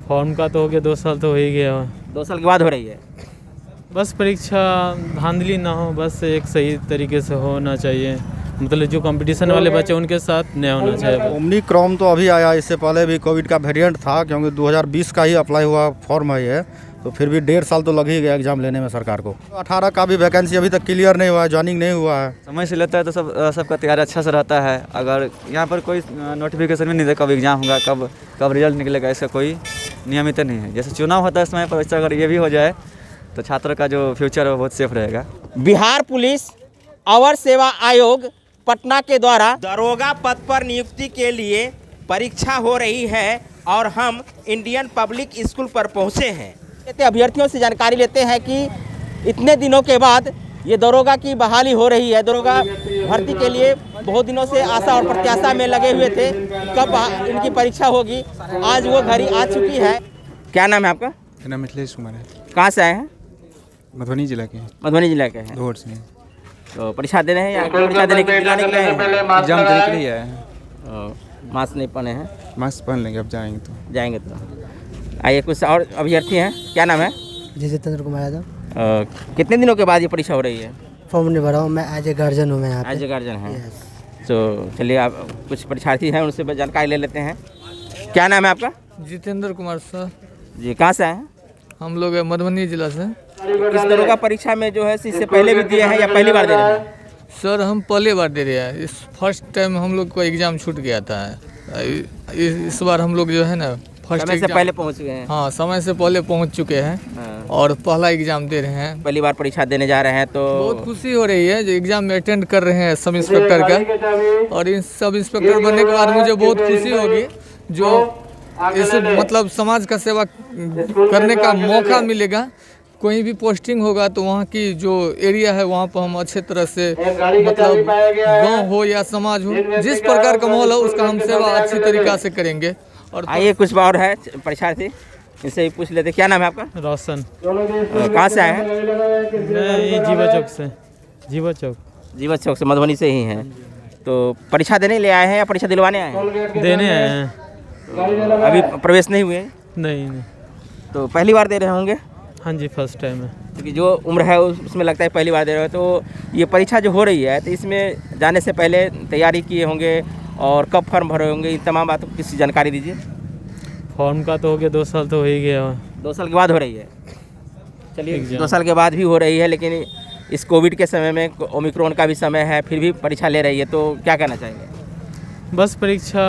Form का तो हो गया, 2 साल तो हो ही गया। 2 साल के बाद हो रही है। बस परीक्षा धांधली ना हो, बस एक सही तरीके से होना चाहिए। मतलब जो कंपटीशन वाले बच्चे उनके साथ नहीं होना चाहिए। ओमिक्रॉन तो अभी आया, इससे पहले भी कोविड का वेरिएंट था, क्योंकि 2020 का ही अप्लाई हुआ फॉर्म है ये, तो फिर भी 1.5 साल तो लग ही गया एग्जाम लेने में सरकार को। 18 का भी वैकेंसी अभी तक क्लियर नहीं हुआ है, ज्वाइनिंग नहीं हुआ है। समय से लेता है तो सबका तैयारी अच्छा से रहता है। अगर यहाँ पर कोई नोटिफिकेशन भी नहीं देता कब एग्ज़ाम होगा, कब रिजल्ट निकलेगा, इसका कोई नियमित नहीं है। जैसे चुनाव होता है समय पर, वैसे अगर ये भी हो जाए तो छात्र का जो फ्यूचर है वो बहुत सेफ रहेगा। बिहार पुलिस अवर सेवा आयोग पटना के द्वारा दरोगा पद पर नियुक्ति के लिए परीक्षा हो रही है और हम इंडियन पब्लिक स्कूल पर पहुंचे हैं। अभ्यर्थियों से जानकारी लेते हैं कि इतने दिनों के बाद ये दरोगा की बहाली हो रही है। दरोगा भर्ती के लिए बहुत दिनों से आशा और प्रत्याशा में लगे हुए थे, कब इनकी परीक्षा होगी। आज वो घड़ी आ चुकी है। क्या नाम है आपका? मेरा नाम मिथिलेश कुमार है। कहाँ से आए हैं? मधुबनी जिला के। मधुबनी जिला के हैं। दौड़ से। तो परीक्षा दे रहे हैं या परीक्षा देने के लिए एग्जाम देने के लिए आए हैं। मास्क नहीं पहने हैं? मास्क पहन लेंगे, अब जाएंगे तो। आइए, कुछ और अभ्यर्थी हैं। क्या नाम है? जितेंद्र कुमार यादव। कितने दिनों के बाद ये परीक्षा हो रही है? फॉर्म नहीं भरा हूँ, मैं एज ए गार्जियन हूँ। मैं यहाँ एज ए गार्जियन है। तो चलिए, आप कुछ परीक्षार्थी हैं, उनसे जानकारी ले लेते हैं। क्या नाम है आपका? जितेंद्र कुमार सर जी। कहाँ से आए हैं? हम लोग मधुबनी जिला से। किस तरह का परीक्षा में जो है इससे पहले भी दिए हैं या पहली बार दे रहे हैं? सर हम पहले बार दे रहे हैं। इस फर्स्ट टाइम हम लोग को एग्ज़ाम छूट गया था। इस बार हम लोग जो है ना फर्स्ट समय से पहले पहुंच गए हैं। हाँ, समय से पहले पहुंच चुके हैं और पहला एग्ज़ाम दे रहे हैं। पहली बार परीक्षा देने जा रहे हैं तो बहुत खुशी हो रही है जो एग्ज़ाम में अटेंड कर रहे हैं सब इंस्पेक्टर का। और इन सब इंस्पेक्टर बनने के बाद मुझे बहुत खुशी होगी जो इस मतलब समाज का सेवा करने का मौका मिलेगा। कोई भी पोस्टिंग होगा तो वहाँ की जो एरिया है वहाँ पर हम अच्छे तरह से मतलब गांव हो या समाज हो, जिस प्रकार का माहौल हो उसका हम सेवा अच्छी तरीक़ा से करेंगे। और आइए, कुछ और है परीक्षार्थी, इनसे ही पूछ लेते। क्या नाम है आपका? रोशन। कहाँ से आए हैं? मैं ये जीवा चौक से। जीवा चौक से मधुबनी से ही हैं। तो परीक्षा देने ले आए हैं या परीक्षा दिलवाने आए हैं? देने आए हैं। अभी प्रवेश नहीं हुए? नहीं। तो पहली बार दे रहे होंगे? हाँ जी, फर्स्ट टाइम है। क्योंकि जो उम्र है उसमें लगता है पहली बार दे रहे हो। तो ये परीक्षा जो हो रही है तो इसमें जाने से पहले तैयारी किए होंगे और कब फॉर्म भरे होंगे, इन तमाम बातों की जानकारी दीजिए। फॉर्म का तो हो गया, 2 साल तो हो ही गया। 2 साल के बाद हो रही है। चलिए, 2 साल के बाद भी हो रही है, लेकिन इस कोविड के समय में ओमिक्रॉन का भी समय है, फिर भी परीक्षा ले रही है, तो क्या कहना चाहेंगे? बस परीक्षा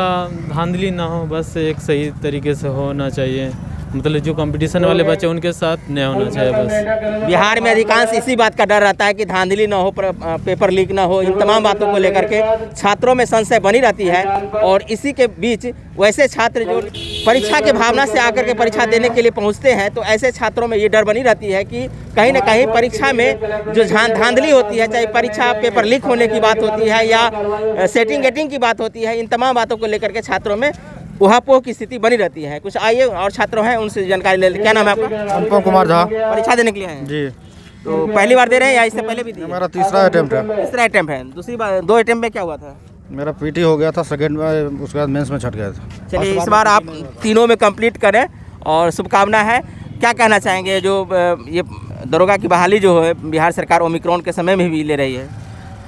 धांधली ना हो, बस एक सही तरीके से होना चाहिए। मतलब जो कंपटीशन वाले बच्चे उनके साथ नहीं होना चाहिए। बस बिहार में अधिकांश इसी बात का डर रहता है कि धांधली ना हो, पेपर लीक ना हो। इन तमाम बातों को लेकर के छात्रों में संशय बनी रहती है। और इसी के बीच वैसे छात्र जो परीक्षा के भावना से आकर के परीक्षा देने के लिए पहुंचते हैं, तो ऐसे छात्रों में ये डर बनी रहती है कि कहीं ना कहीं परीक्षा में जो धांधली होती है, चाहे परीक्षा पेपर लीक होने की बात होती है या सेटिंग गेटिंग की बात होती है, इन तमाम बातों को लेकर के छात्रों में उहापोह की स्थिति बनी रहती है। कुछ आइए और छात्र हैं, उनसे जानकारी ले लेते। क्या नाम है आपका? अनुपम कुमार झा। परीक्षा देने के लिए हैं जी। तो पहली बार दे रहे हैं या इससे पहले भी दिए? मेरा तीसरा अटेम्प्ट है। तीसरा अटेम्प्ट है। दूसरी बार 2 अटेम्प्ट में क्या हुआ था? मेरा पीटी हो गया था, सेकंड में, उसके बाद मेंस में छट गया था। चलिए, इस बार आप तीनों में कंप्लीट करें और शुभकामना है। क्या कहना चाहेंगे जो ये दरोगा की बहाली जो है बिहार सरकार ओमिक्रॉन के समय में भी ले रही है?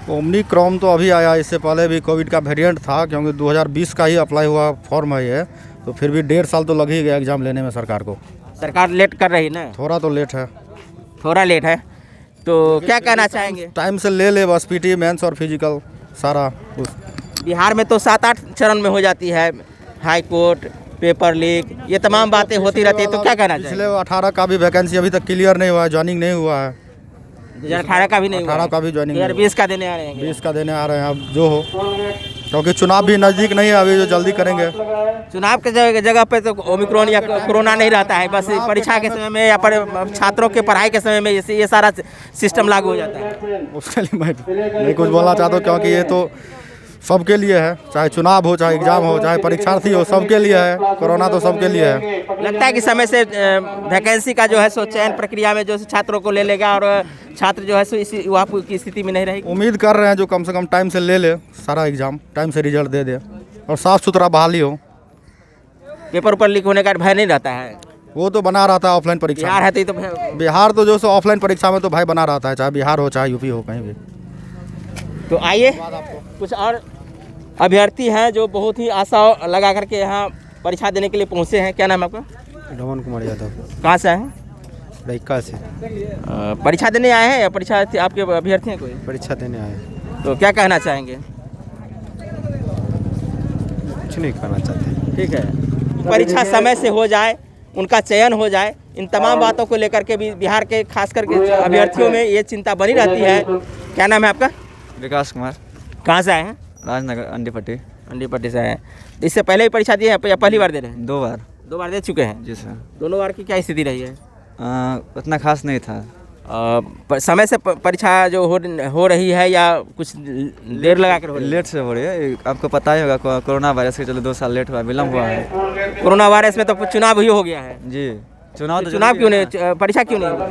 ओमिक्रॉन तो अभी आया, इससे पहले भी कोविड का वेरिएंट था, क्योंकि 2020 का ही अप्लाई हुआ फॉर्म है ये, तो फिर भी 1.5 साल तो लग ही गया एग्जाम लेने में सरकार को। सरकार लेट कर रही ना? थोड़ा तो लेट है। थोड़ा लेट है तो क्या कहना चाहेंगे? टाइम से ले बस, पीटी मेंस और फिजिकल सारा कुछ। बिहार में तो 7-8 चरण में हो जाती है, हाई कोर्ट, पेपर लीक, ये तमाम बातें होती रहती है, तो क्या कहना चाहिए? पिछले 18 का भी वैकेंसी अभी तक क्लियर नहीं हुआ है, ज्वाइनिंग नहीं हुआ है। 2018 का भी नहीं हुआ? 18 का भी ज्वाइनिंग। 2020 का देने आ रहे हैं? 20 का देने आ रहे हैं, अब जो हो, क्योंकि चुनाव भी नज़दीक नहीं है अभी, जो जल्दी करेंगे। चुनाव के जगह पे तो ओमिक्रॉन या कोरोना नहीं रहता है, बस परीक्षा के समय में या छात्रों के पढ़ाई के समय में ये सारा सिस्टम लागू हो जाता है। उसके लिए मैं नहीं कुछ बोलना चाहता हूँ, क्योंकि ये तो सबके लिए है, चाहे चुनाव हो, चाहे एग्जाम हो, चाहे परीक्षार्थी हो, सबके लिए है। कोरोना तो सबके लिए है। लगता है कि समय से वैकेंसी का जो है सो चयन प्रक्रिया में जो छात्रों को ले लेगा और छात्र जो है सो इसी युवापू की स्थिति में नहीं रहेगी। उम्मीद कर रहे हैं जो कम से कम टाइम से ले सारा एग्जाम, टाइम से रिजल्ट दे दे और साफ़ सुथरा बहाली हो। पेपर ऊपर लीक होने का भय नहीं रहता है? वो तो बना रहता है ऑफलाइन परीक्षा बिहार में। है तो ये तो भय- बिहार तो जो सो ऑफलाइन परीक्षा में तो भाई बना रहता है, चाहे बिहार हो चाहे यूपी हो, कहीं भी। तो आइए कुछ और अभ्यर्थी हैं जो बहुत ही आशा लगा करके यहाँ परीक्षा देने के लिए पहुँचे हैं। क्या नाम है आपका? रमन कुमार यादव, कहाँ से आए हैं? रईका से परीक्षा देने आए हैं या परीक्षा आपके अभ्यर्थी हैं कोई? परीक्षा देने आए हैं। तो क्या कहना चाहेंगे? कुछ नहीं करना चाहते। ठीक है, परीक्षा समय से हो जाए, उनका चयन हो जाए, इन तमाम बातों को लेकर के भी बिहार के खास करके अभ्यर्थियों में ये चिंता बनी रहती है। क्या नाम है आपका? विकास कुमार, कहाँ से आए हैं? राजनगर अंडीपट्टी। अंडीपट्टी से आए हैं। इससे पहले ही परीक्षा दी है या पहली बार दे रहे हैं? 2 बार। 2 बार दे चुके हैं। जी सर। दोनों बार की क्या स्थिति रही है? उतना खास नहीं था। समय से परीक्षा जो हो रही है या कुछ देर लगा कर हो रही है? लेट से हो रही है, आपको पता ही होगा कोरोना वायरस के चलो 2 साल लेट हुआ, विलम्ब हुआ है। कोरोना वायरस में तो चुनाव भी हो गया है। जी, चुनाव चुनाव क्यों नहीं, परीक्षा क्यों नहीं हुआ?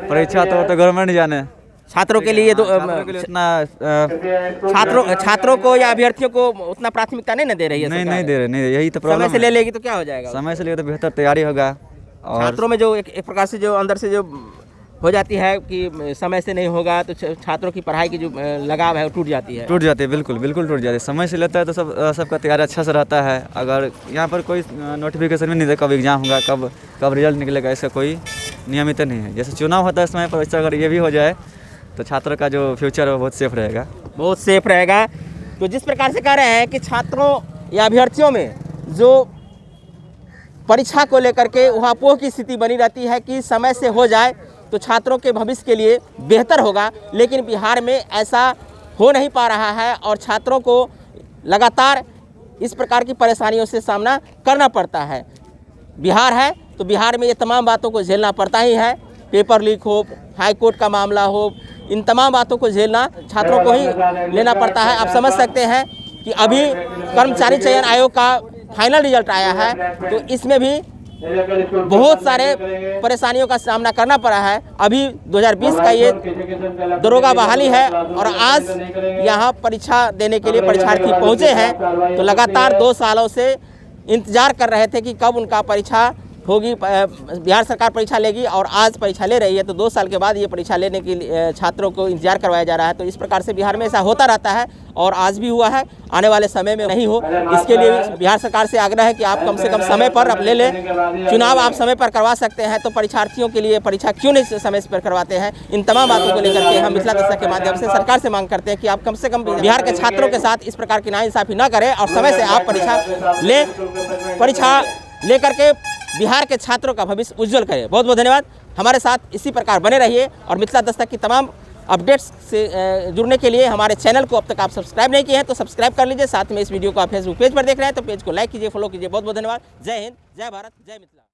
परीक्षा तो गवर्नमेंट जाने। छात्रों के लिए तो छात्रों के लिए उतना छात्रों को या अभ्यर्थियों को उतना प्राथमिकता नहीं ना दे रही है नहीं सरकार? नहीं दे रहे, नहीं, यही तो समय प्रॉब्लम से ले है। लेगी तो क्या हो जाएगा? समय से लिए तो बेहतर तैयारी होगा। और छात्रों में जो एक प्रकार से जो अंदर से जो हो जाती है कि समय से नहीं होगा तो छात्रों की पढ़ाई की जो लगाव है वो टूट जाती है। टूट जाती है, बिल्कुल बिल्कुल टूट जाती है। समय से लेता है तो सबका तैयारी अच्छा से रहता है। अगर यहाँ पर कोई नोटिफिकेशन भी नहीं देता कब एग्ज़ाम होगा, कब रिजल्ट निकलेगा, इसका कोई नियमित नहीं है। जैसे चुनाव होता है समय पर, वैसे अगर ये भी हो जाए तो छात्र का जो फ्यूचर है वो बहुत सेफ रहेगा। बहुत सेफ रहेगा। तो जिस प्रकार से कह रहे हैं कि छात्रों या अभ्यर्थियों में जो परीक्षा को लेकर के उहापोह की स्थिति बनी रहती है कि समय से हो जाए तो छात्रों के भविष्य के लिए बेहतर होगा, लेकिन बिहार में ऐसा हो नहीं पा रहा है और छात्रों को लगातार इस प्रकार की परेशानियों से सामना करना पड़ता है। बिहार है तो बिहार में ये तमाम बातों को झेलना पड़ता ही है। पेपर लीक हो, हाई कोर्ट का मामला हो, इन तमाम बातों को झेलना छात्रों को ही लेना पड़ता है। आप समझ सकते हैं कि अभी कर्मचारी चयन आयोग का फाइनल रिजल्ट आया है तो इसमें भी बहुत सारे परेशानियों का सामना करना पड़ा है। अभी 2020 का ये दरोगा बहाली है और आज यहाँ परीक्षा देने के लिए परीक्षार्थी पहुँचे हैं। तो लगातार 2 सालों से इंतजार कर रहे थे कि कब उनका परीक्षा होगी, बिहार सरकार परीक्षा लेगी और आज परीक्षा ले रही है। तो 2 साल के बाद ये परीक्षा लेने के लिए छात्रों को इंतजार करवाया जा रहा है। तो इस प्रकार से बिहार में ऐसा होता रहता है और आज भी हुआ है, आने वाले समय में नहीं हो, इसके लिए बिहार सरकार से आग्रह है कि आप कम से कम समय पर अब ले लें। चुनाव आप समय पर करवा सकते हैं तो परीक्षार्थियों के लिए परीक्षा क्यों नहीं समय पर करवाते हैं? इन तमाम बातों को लेकर के हम मिथिला दस्तक के माध्यम से सरकार से मांग करते हैं कि आप कम से कम बिहार के छात्रों के साथ इस प्रकार की नाइंसाफ़ी न करें और समय से आप परीक्षा लेकर के बिहार के छात्रों का भविष्य उज्जवल करें। बहुत बहुत धन्यवाद। हमारे साथ इसी प्रकार बने रहिए और मिथिला दस्तक की तमाम अपडेट्स से जुड़ने के लिए हमारे चैनल को अब तक आप सब्सक्राइब नहीं किए हैं तो सब्सक्राइब कर लीजिए। साथ में इस वीडियो को आप फेसबुक पेज पर देख रहे हैं तो पेज को लाइक कीजिए, फॉलो कीजिए। बहुत बहुत धन्यवाद। जय हिंद, जय भारत, जय मिथिला।